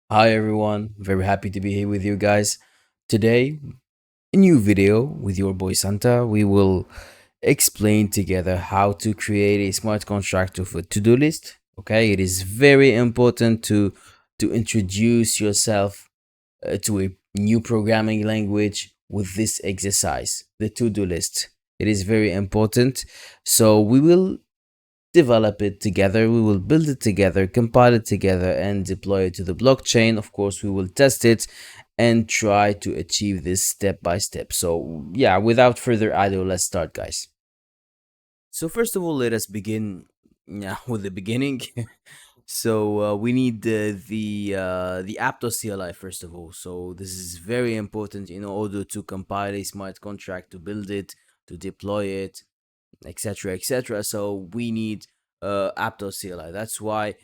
Hi everyone, very happy to be here with you guys. Today, a new video with your boy Santa. We will explain together how to create a smart contract with a to-do list. Okay, it is very important to introduce yourself to a new programming language with this exercise, the to-do list. It is very important. So we will develop it together. We will build it together, compile it together, and deploy it to the blockchain. Of course, we will test it and try to achieve this step by step. So, yeah, without further ado, let's start, guys. So, first of all, let us begin with the beginning. We need the Aptos CLI first of all. So this is very important in order to compile a smart contract, to build it, to deploy it, etc etc. So we need Aptos CLI. That's why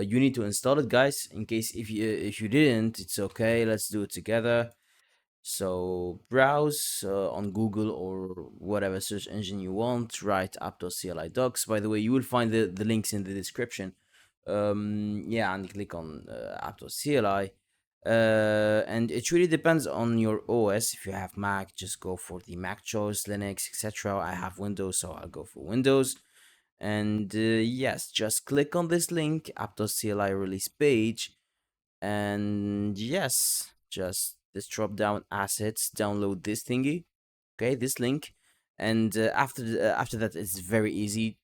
you need to install it, guys. In case if you didn't, it's okay. Let's do it together. So browse on Google or whatever search engine you want. Write Aptos CLI docs. By the way, you will find the links in the description. Yeah, and click on Aptos CLI. And it really depends on your OS. If you have Mac, just go for the Mac choice, Linux, etc. I have Windows, so I'll go for Windows. And yes, just click on this link, Aptos CLI release page, and yes, just this drop down assets, download this thingy, okay, this link, and after that, it's very easy.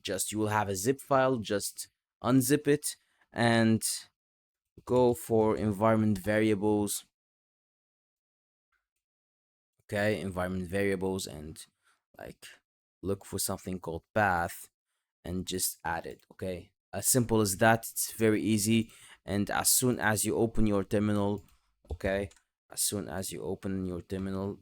Just you will have a zip file, just unzip it and go for environment variables. Okay, environment variables, and like look for something called path and just add it. Okay, as simple as that. It's very easy. And as soon as you open your terminal, okay, as soon as you open your terminal,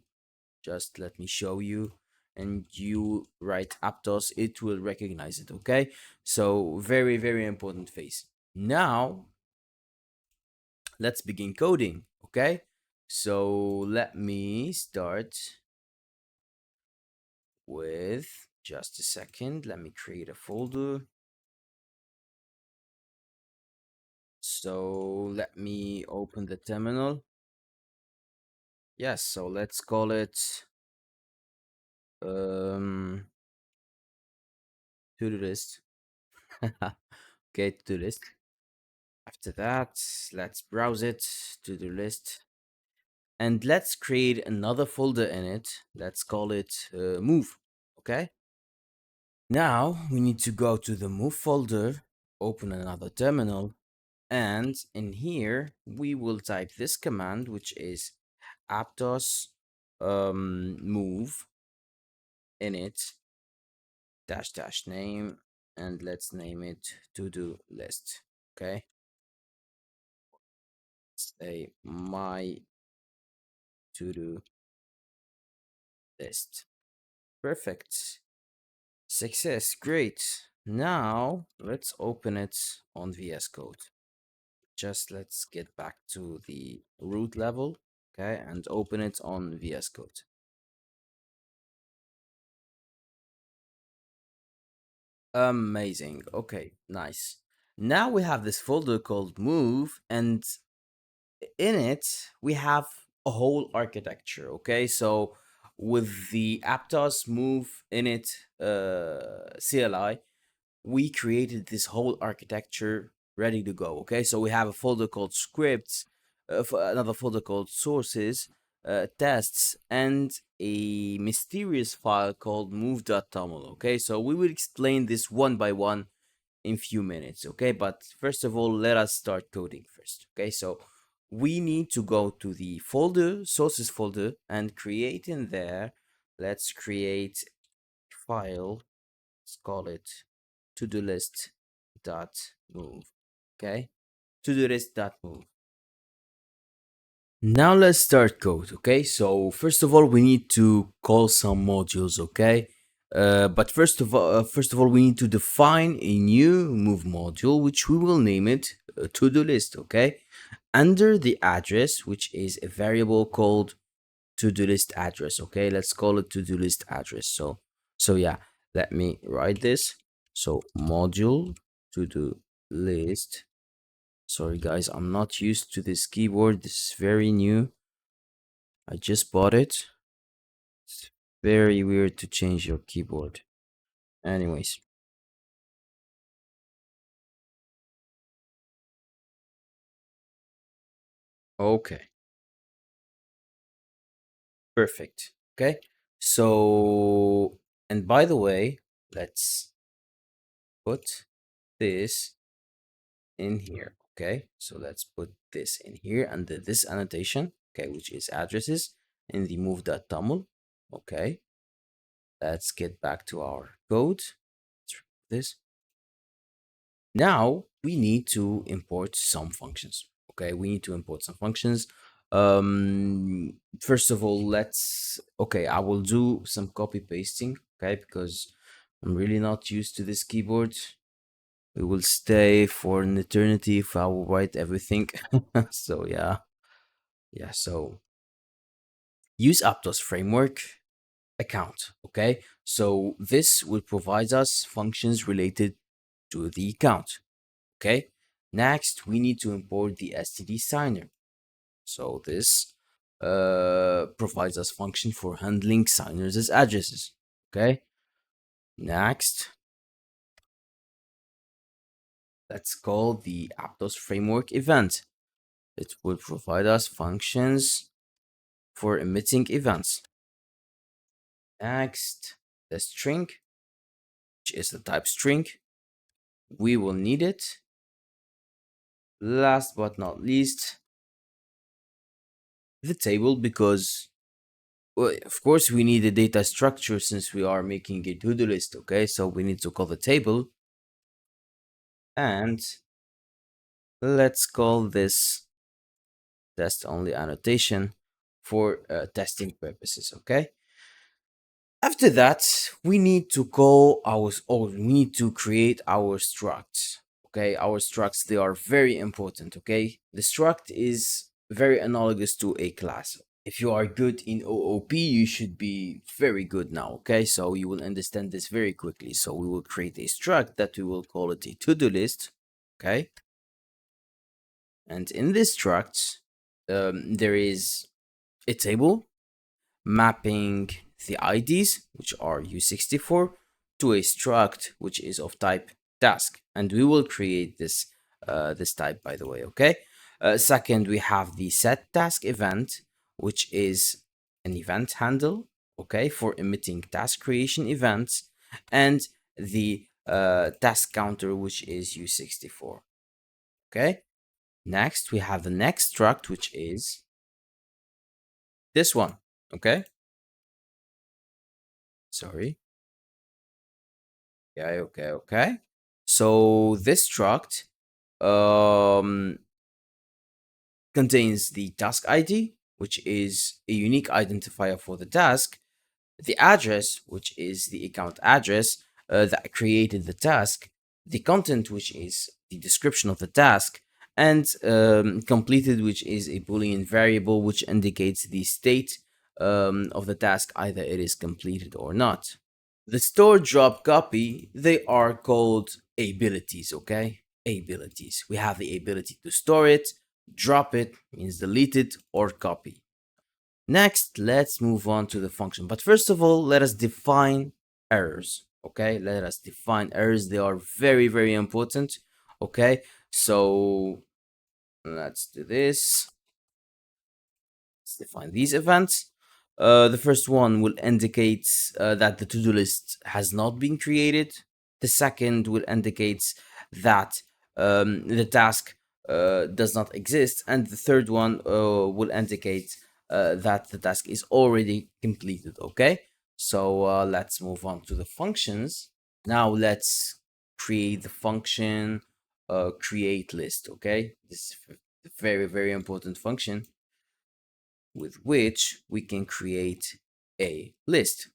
just let me show you, and you write Aptos, it will recognize it. Okay, so very important phase. Now let's begin coding. Okay, so let me start with just a second. Let me create a folder. So let me open the terminal. Yes, so let's call it um to-do list. Okay, to-do list. After that, let's browse it, to-do list, and let's create another folder in it. Let's call it move. Okay. Now we need to go to the move folder, open another terminal, and in here we will type this command, which is aptos move init dash dash name, and let's name it to do list. Okay, say my to do list. Perfect. Success. Great. Now let's open it on VS Code. Just let's get back to the root level. Okay, and open it on VS Code. Amazing. Okay, nice. Now we have this folder called move, and in it we have a whole architecture. Okay, so with the Aptos move in it CLI, we created this whole architecture ready to go. Okay, so we have a folder called scripts, another folder called sources, tests, and a mysterious file called move.toml. Okay, so we will explain this one by one in few minutes. Okay, but first of all, let us start coding first. Okay, so we need to go to the folder, sources folder, and create in there. Let's create file. Let's call it to do list dot move. Okay, to do list dot move. Now let's start code. Okay, so first of all, we need to call some modules. Okay, but first of all, we need to define a new move module, which we will name it to do list. Okay, under the address, which is a variable called to do list address. Okay, let's call it to do list address. So yeah, let me write this. So module to do list Sorry guys, I'm not used to this keyboard. This is very new. I just bought it. It's very weird to change your keyboard. Anyways, okay, perfect. Okay, so, and by the way, let's put this in here. Okay, so let's put this in here under this annotation, okay, which is addresses in the move.toml. Okay, let's get back to our code. Let's remove this. Now we need to import some functions. Okay, we need to import some functions. First of all, okay, I will do some copy pasting, okay, because I'm really not used to this keyboard. We will stay for an eternity if I will write everything. So yeah, so use Aptos framework account. Okay, so this will provide us functions related to the account. Okay, next we need to import the std signer. So this provides us function for handling signers as addresses. Okay, next let's call the Aptos framework event. It will provide us functions for emitting events. Next, the string, which is the type string, we will need it. Last but not least, the table, because well, of course we need a data structure since we are making a to-do list. Okay, so we need to call the table, and let's call this test only annotation for testing purposes. Okay, after that, we need to call our, or we need to create our structs. Okay, our structs, they are very important. Okay, the struct is very analogous to a class. If you are good in OOP, you should be very good now. Okay, so you will understand this very quickly. So we will create a struct that we will call it a to-do list. Okay, and in this struct, there is a table mapping the IDs, which are U64, to a struct which is of type task, and we will create this type, by the way. Okay. Second, we have the set task event, which is an event handle, okay, for emitting task creation events, and the task counter, which is U64. Okay. Next, we have the next struct, which is this one. Okay. Sorry. Okay. So this struct um, contains the task ID, which is a unique identifier for the task, the address, which is the account address that created the task, the content, which is the description of the task, and completed, which is a Boolean variable which indicates the state of the task, either it is completed or not. The store drop copy, they are called abilities, okay? Abilities. We have the ability to store it, drop it, means delete it, or copy. Next, let's move on to the function. But first of all, let us define errors, okay? Let us define errors. They are very, very important, okay? So let's do this. Let's define these events. The first one will indicate that the to-do list has not been created. The second will indicate that the task does not exist. And the third one will indicate that the task is already completed. Okay, so let's move on to the functions. Now let's create the function create list. Okay, this is a very, very important function with which we can create a list.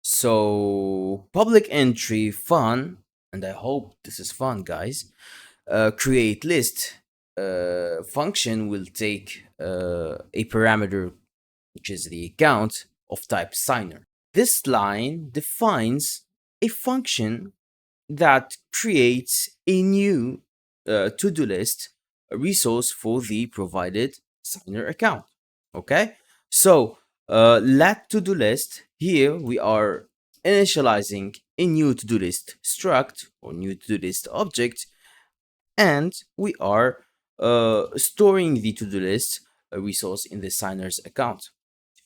So public entry fun, and I hope this is fun, guys. Create list function will take a parameter, which is the account of type signer. This line defines a function that creates a new to-do list resource for the provided signer account. Okay, so let to-do list, here we are initializing a new to-do list struct or new to-do list object, and we are storing the to-do list resource in the signer's account.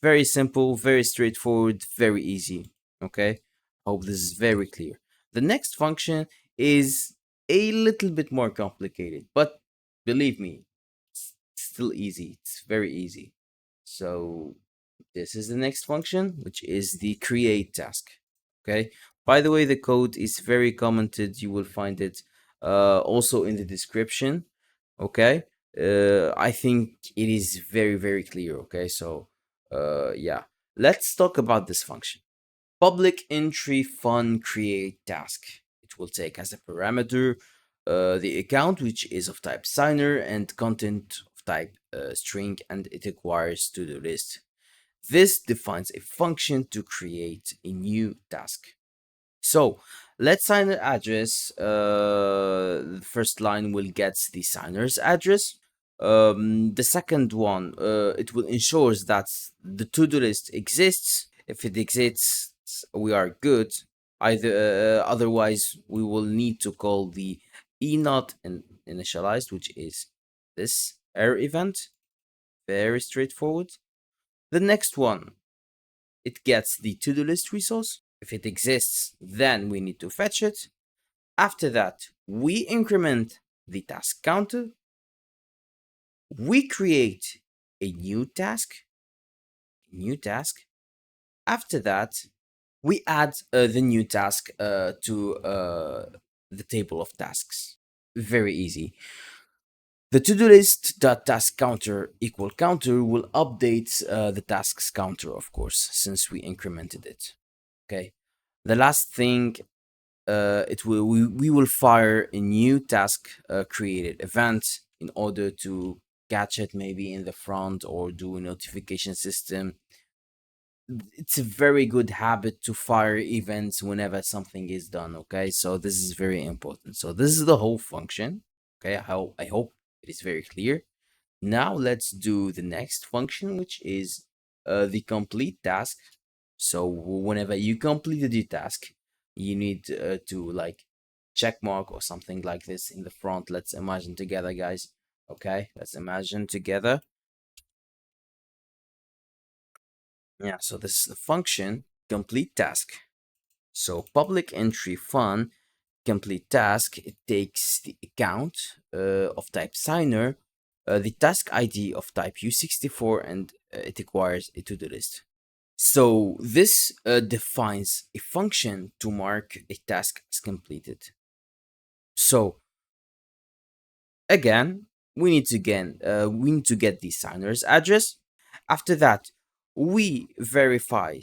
Very simple, very straightforward, very easy. Okay, hope this is very clear. The next function is a little bit more complicated, but believe me, it's still easy. It's very easy. So this is the next function, which is the create task. Okay. By the way, the code is very commented. You will find it also in the description. Okay. I think it is very, very clear. Okay. So, yeah, let's talk about this function. Public entry fun create task. It will take as a parameter the account, which is of type signer, and content of type string, and it requires to do list. This defines a function to create a new task. So let's signer address. The first line will get the signer's address. The second one, it will ensures that the to-do list exists. If it exists, we are good. Either otherwise, we will need to call the not initialized, which is this error event. Very straightforward. The next one, it gets the to-do list resource. If it exists, then we need to fetch it. After that, we increment the task counter. We create a new task. After that, we add the new task to the table of tasks. Very easy. The to-do list dot task counter equal counter will update the tasks counter, of course, since we incremented it. Okay. The last thing, we will fire a new task created event in order to catch it maybe in the front or do a notification system. It's a very good habit to fire events whenever something is done. Okay, so this is very important. So this is the whole function. Okay, I hope it is very clear. Now let's do the next function, which is the complete task. So whenever you completed your task, you need to like check mark or something like this in the front. Let's imagine together, guys. Okay, let's imagine together. Yeah, so this is the function complete task. So public entry fun complete task, it takes the account of type signer, the task ID of type U64, and it requires a to-do list. So this defines a function to mark a task as completed. So again, we need to get the signer's address. After that, we verify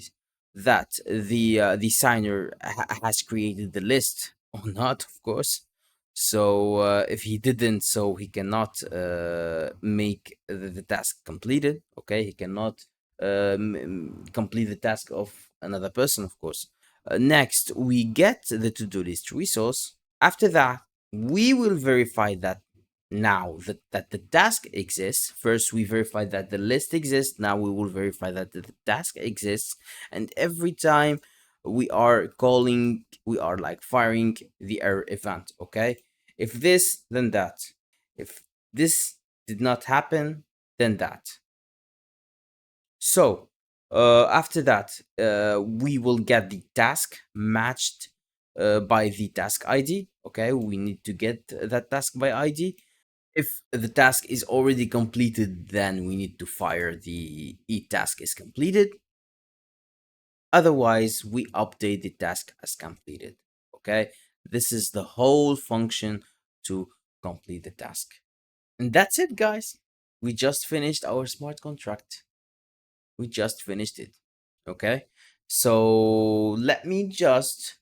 that the signer has created the list or not, of course. So if he didn't, so he cannot make the task completed. Okay, he cannot complete the task of another person, of course. Next, we get the to-do list resource. After that, we will verify that now that the task exists. First we verify that the list exists, now we will verify that the task exists, and every time we are calling, we are like firing the error event. Okay, if this then that, if this did not happen then that. So after that, we will get the task matched by the task ID. Okay, we need to get that task by ID. If the task is already completed, then we need to fire the task is completed. Otherwise, we update the task as completed. Okay, this is the whole function to complete the task. And that's it, guys. We just finished our smart contract. We just finished it. Okay, so let me just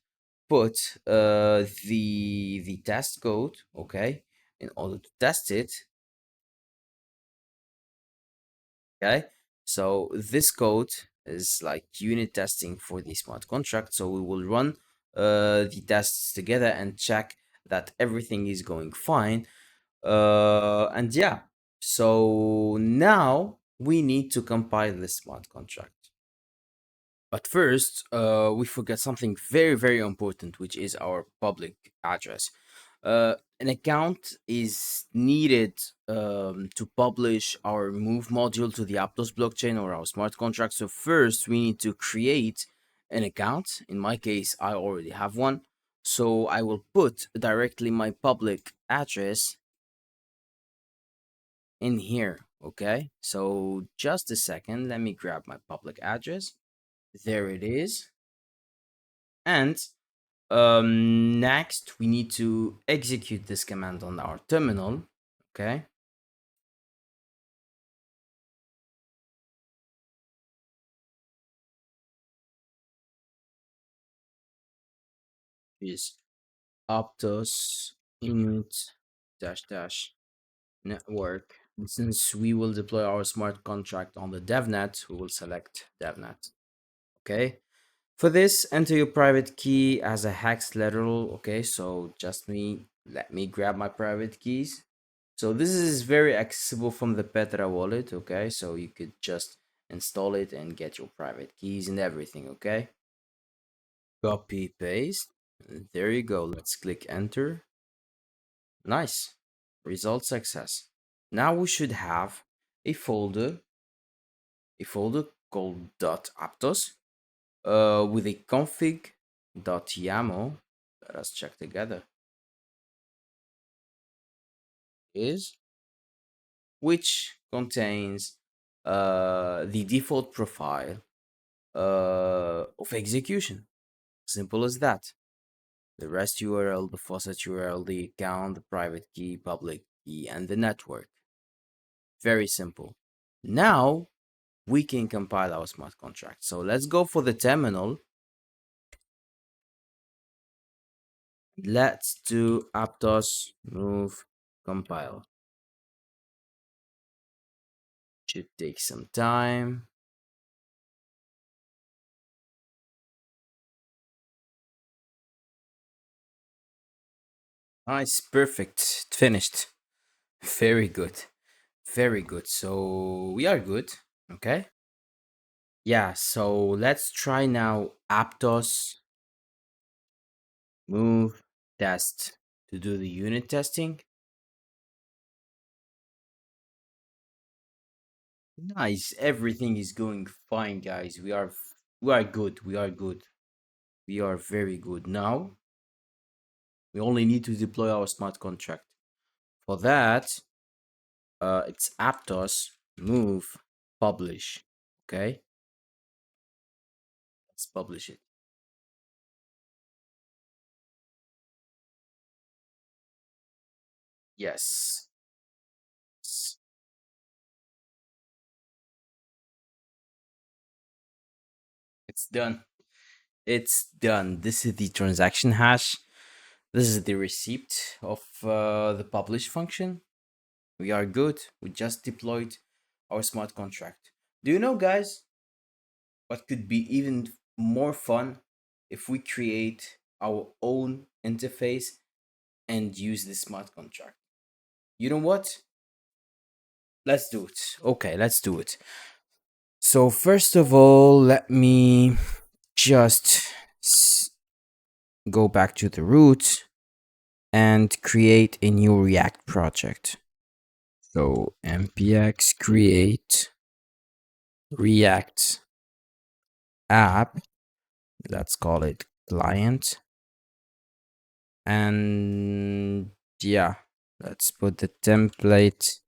put the test code, okay, in order to test it. Okay, so this code is like unit testing for the smart contract. So we will run the tests together and check that everything is going fine. And yeah, so now we need to compile the smart contract. But first, we forgot something very, very important, which is our public address. An account is needed to publish our move module to the Aptos blockchain or our smart contract. So first, we need to create an account. In my case, I already have one. So I will put directly my public address in here. Okay. So just a second. Let me grab my public address. There it is. And next, we need to execute this command on our terminal. Okay. Is Aptos init dash dash network. And since we will deploy our smart contract on the devnet, we will select devnet. Okay. For this, enter your private key as a hex literal. Okay, so let me grab my private keys. So this is very accessible from the Petra wallet. Okay, so you could just install it and get your private keys and everything. Okay, copy paste. There you go. Let's click enter. Nice. Result success. Now we should have a folder called .aptos with a config.yaml. Let us check together. Is which contains the default profile of execution. Simple as that. The REST URL, the faucet URL, the account, the private key, public key, and the network. Very simple. Now we can compile our smart contract. So let's go for the terminal. Let's do Aptos move compile. Should take some time. Nice, perfect, finished. Very good, very good. So we are good. Okay. Yeah. So let's try now Aptos move test to do the unit testing. Nice. Everything is going fine, guys. We are good. We are good. We are very good. Now we only need to deploy our smart contract. For that, it's Aptos move publish. Okay, let's publish it. Yes, it's done. It's done. This is the transaction hash. This is the receipt of the publish function. We are good. We just deployed our smart contract. Do you know, guys, what could be even more fun if we create our own interface and use the smart contract? You know what? Let's do it. Okay, let's do it. So, first of all, let me just go back to the root and create a new React project. So npx create React app. Let's call it client. And yeah, let's put the template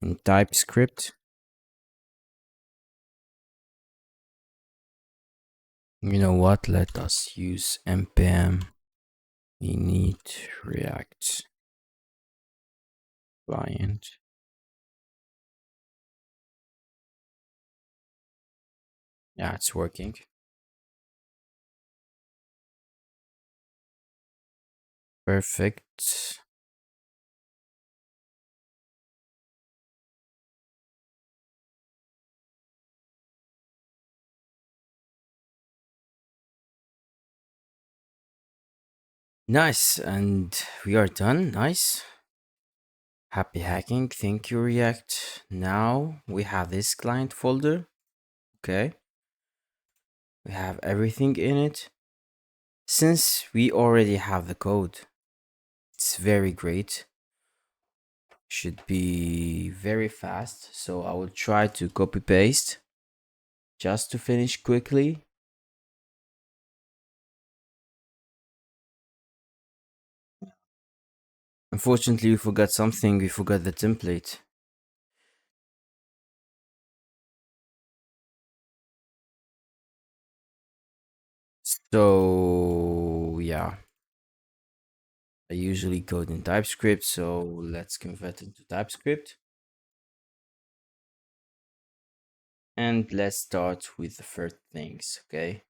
in TypeScript. You know what? Let us use npm init React client. Yeah, it's working. Perfect. Nice, and we are done. Nice. Happy hacking. Thank you, React. Now we have this client folder. Okay. We have everything in it. Since we already have the code, it's very great. Should be very fast. So I will try to copy paste just to finish quickly. Unfortunately, we forgot something. We forgot the template. So yeah, I usually code in TypeScript. So let's convert it to TypeScript. And let's start with the first things, okay?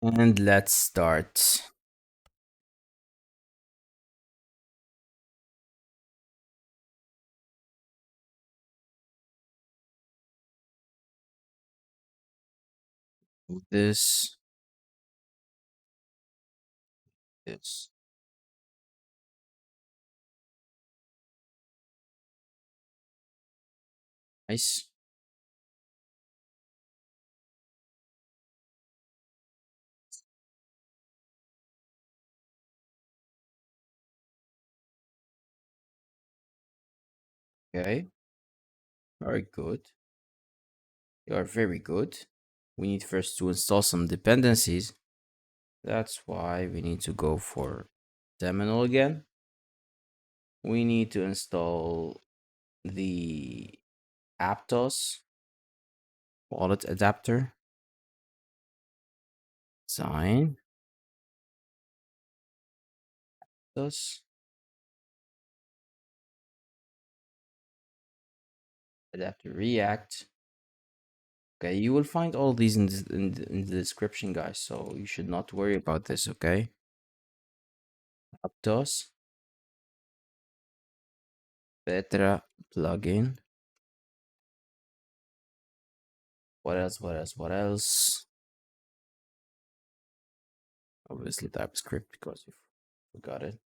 And let's start with this. Nice. Okay, very good. You are very good. We need first to install some dependencies. That's why we need to go for terminal again. We need to install the Aptos wallet adapter. Sign. Aptos adapter React. Okay, you will find all these in the description, guys. So you should not worry about this. Okay, Aptos Petra plugin. What else? What else? What else? Obviously TypeScript because you forgot it.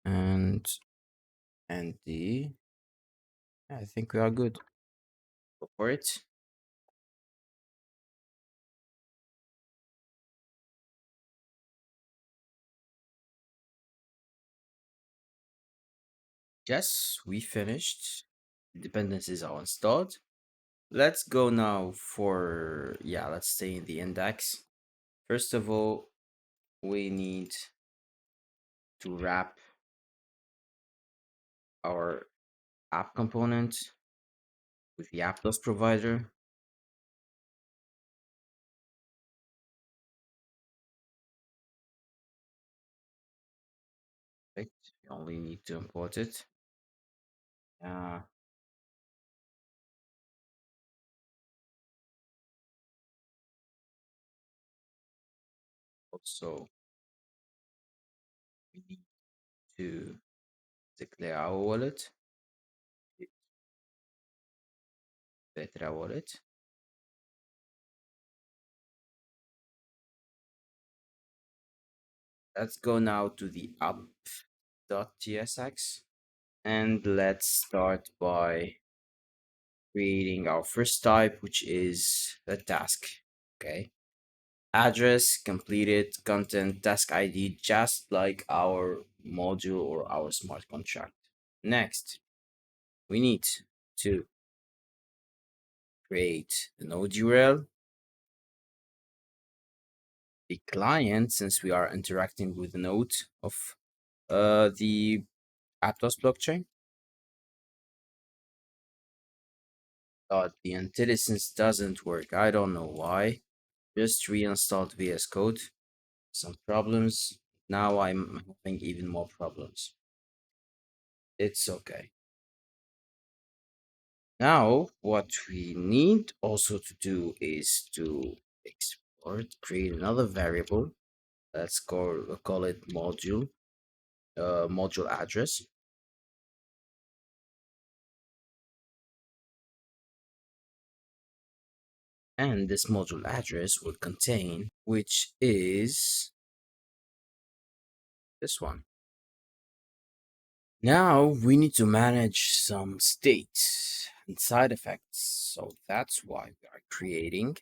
And the I think we are good. Go for it. Yes, we finished. Dependencies are installed. Let's go now for let's stay in the index. First of all, we need to wrap our app component with the Aptos provider. Right? We only need to import it. Uh, Also, we need to declare our wallet, Petra wallet. Let's go now to the app.tsx and let's start by creating our first type, which is a task. Okay. Address, completed, content, task ID, just like our module or our smart contract. Next, we need to create the node URL, the client, since we are interacting with the node of the Aptos blockchain. But the IntelliSense doesn't work. I don't know why. Just reinstalled VS Code. Some problems. Now I'm having even more problems. It's okay. Now, what we need also to do is to export, create another variable. Let's call it module address. And this module address will contain, which is this one. Now we need to manage some states and side effects. So that's why we are creating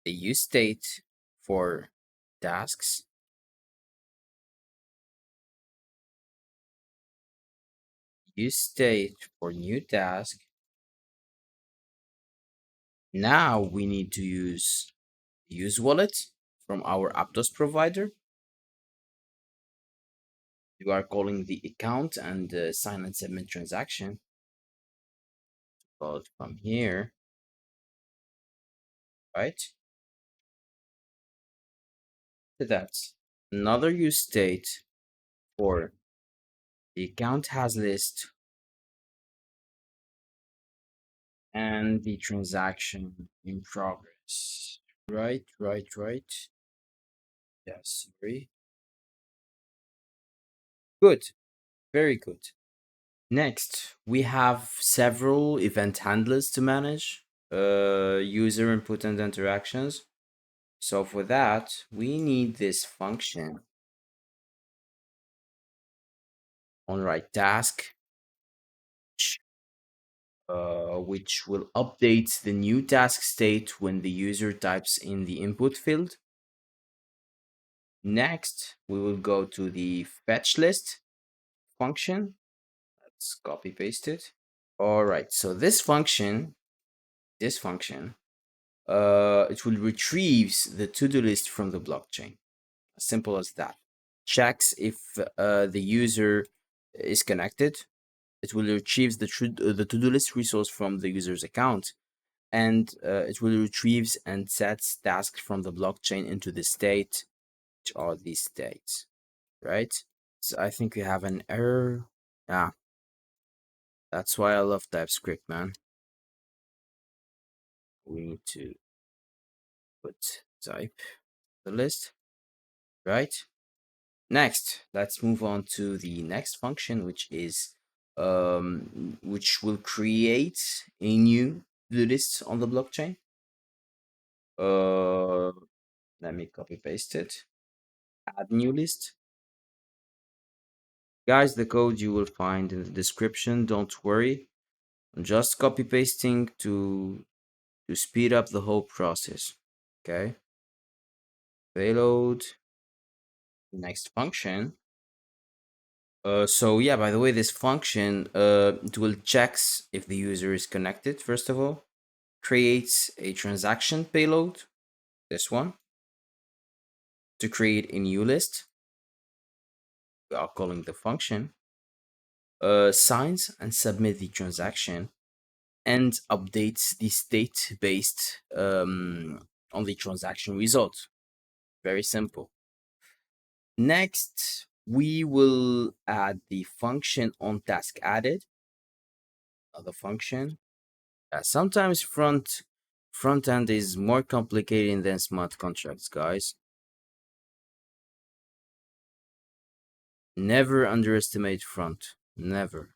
a use state for tasks, use state for new task. Now we need to use wallet from our Aptos provider. You are calling the account and sign and submit transaction. But from here, right? To that. Another use state for the account has list and the transaction in progress. Right. Yes, sorry. Good, very good. Next, we have several event handlers to manage, user input and interactions. So for that, we need this function on right task, which will update the new task state when the user types in the input field. Next, we will go to the fetch list function. Let's copy paste it. All right, so this function, it will retrieves the to-do list from the blockchain. As simple as that. Checks if the user is connected. It will retrieve the to-do list resource from the user's account, and it will retrieves and sets tasks from the blockchain into the state, which are these states, right? So I think we have an error. Yeah, that's why I love TypeScript, man. We need to put type the list, right? Next, let's move on to the next function, which will create a new to-do list on the blockchain. Uh, Let me copy paste it. Add new list. Guys, the code you will find in the description. Don't worry. I'm just copy pasting to speed up the whole process. Okay. Payload. Next function. So yeah, by the way, this function it will checks if the user is connected. First of all, creates a transaction payload. This one to create a new list. We are calling the function. Signs and submit the transaction and updates the state based on the transaction result. Very simple. Next, we will add the function on task added. Another function. Sometimes front end is more complicated than smart contracts, guys. Never underestimate front. Never.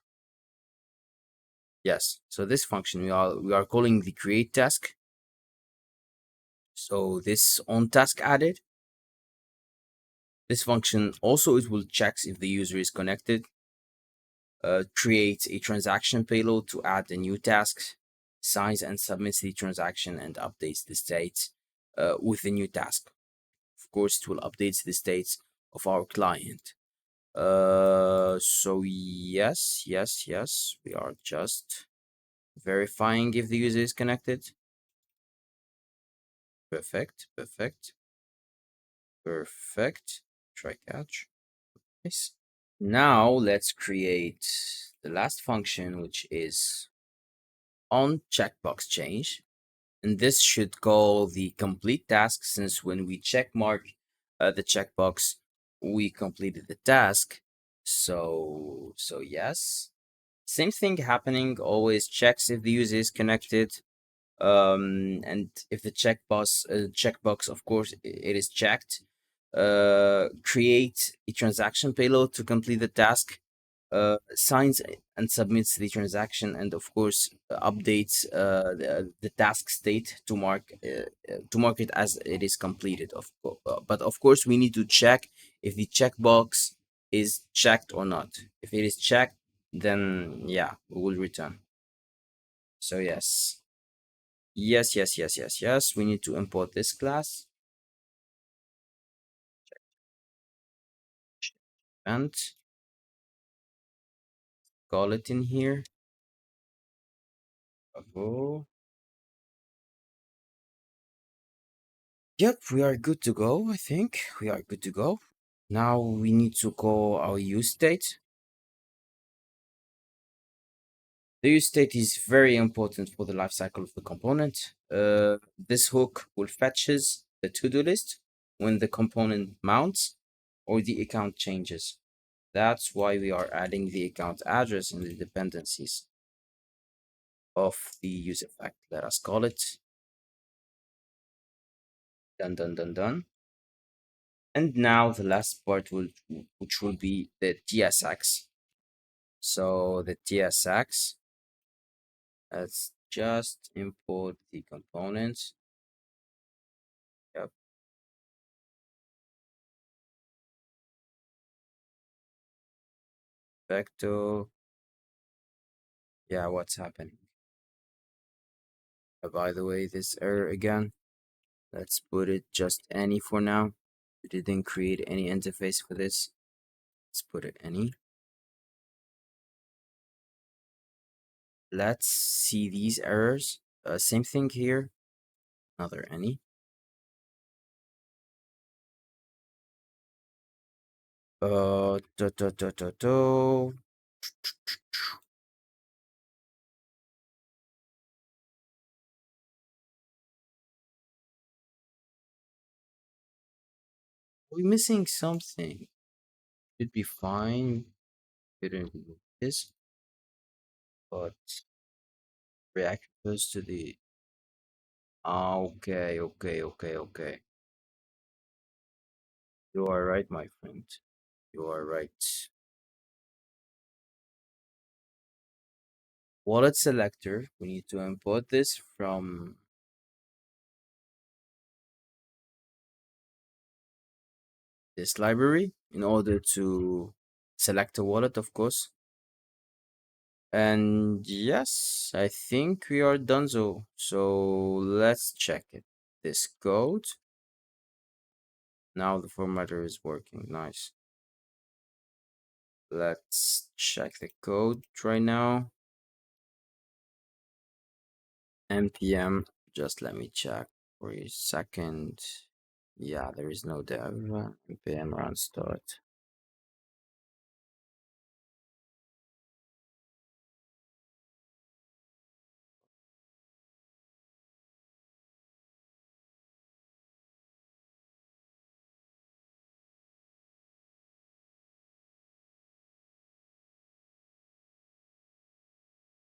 Yes. So this function we are calling the create task. So this on task added. This function also it will checks if the user is connected, creates a transaction payload to add a new task, signs and submits the transaction and updates the state with the new task. Of course, it will update the states of our client. So yes, we are just verifying if the user is connected. Perfect. Try catch. Nice. Now let's create the last function, which is on checkbox change. And this should call the complete task, since when we check mark the checkbox, we completed the task. So yes. Same thing happening, always checks if the user is connected. And if the checkbox, of course, it is checked. Create a transaction payload to complete the task. signs and submits the transaction, and of course updates the task state to mark it as it is completed. But of course we need to check if the checkbox is checked or not. If it is checked, then yeah, we will return. So yes, we need to import this class and call it in here. Oh, yep, we are good to go. I think we are good to go. Now we need to call our use state. The use state is very important for the lifecycle of the component. This hook will fetches the to-do list when the component mounts or the account changes. That's why we are adding the account address in the dependencies of the use effect. Let us call it done, done, done, done. And now the last part which will be the TSX. So the TSX, let's just import the components. Yep. Vector. Yeah, what's happening? By the way, this error again. Let's put it just any for now. We didn't create any interface for this. Let's put it any. Let's see these errors. Same thing here. Another any. Do, do, do, do, do. We're missing something. Should be fine. Didn't remove this, but react goes to the. Okay. You are right, my friend. You are right. Wallet selector. We need to import this from this library in order to select a wallet, of course. And yes, I think we are done. So let's check it. This code. Now the formatter is working. Nice. Let's check the code right now. npm. Just let me check for a second. Yeah, there is no dev. npm run start.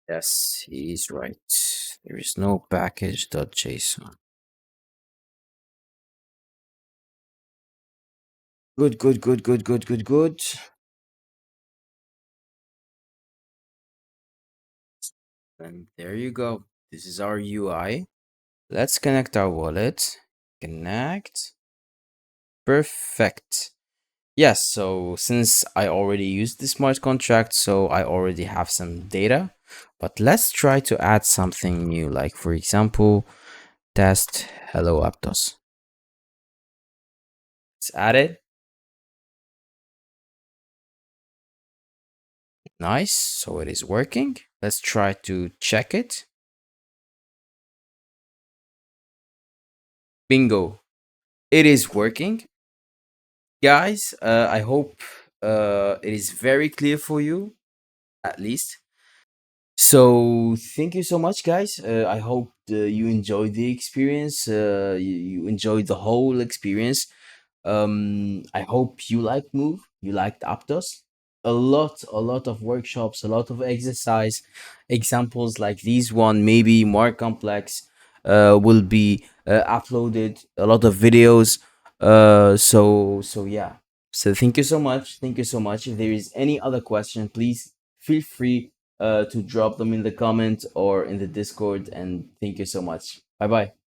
Yes, he's right. There is no package.json. Good. And there you go. This is our UI. Let's connect our wallet. Connect. Perfect. Yes, so since I already used the smart contract, so I already have some data. But let's try to add something new, like for example, test hello Aptos. Let's add it. Nice, so it is working. Let's try to check it. Bingo, it is working. Guys, I hope it is very clear for you, at least. So thank you so much, guys. I hope you enjoyed the experience. You enjoyed the whole experience. I hope you liked Move. You liked Aptos. A lot of workshops, a lot of exercise examples like these one, maybe more complex, will be uploaded. A lot of videos. So yeah. So thank you so much. Thank you so much. If there is any other question, please feel free to drop them in the comment or in the Discord. And thank you so much. Bye bye.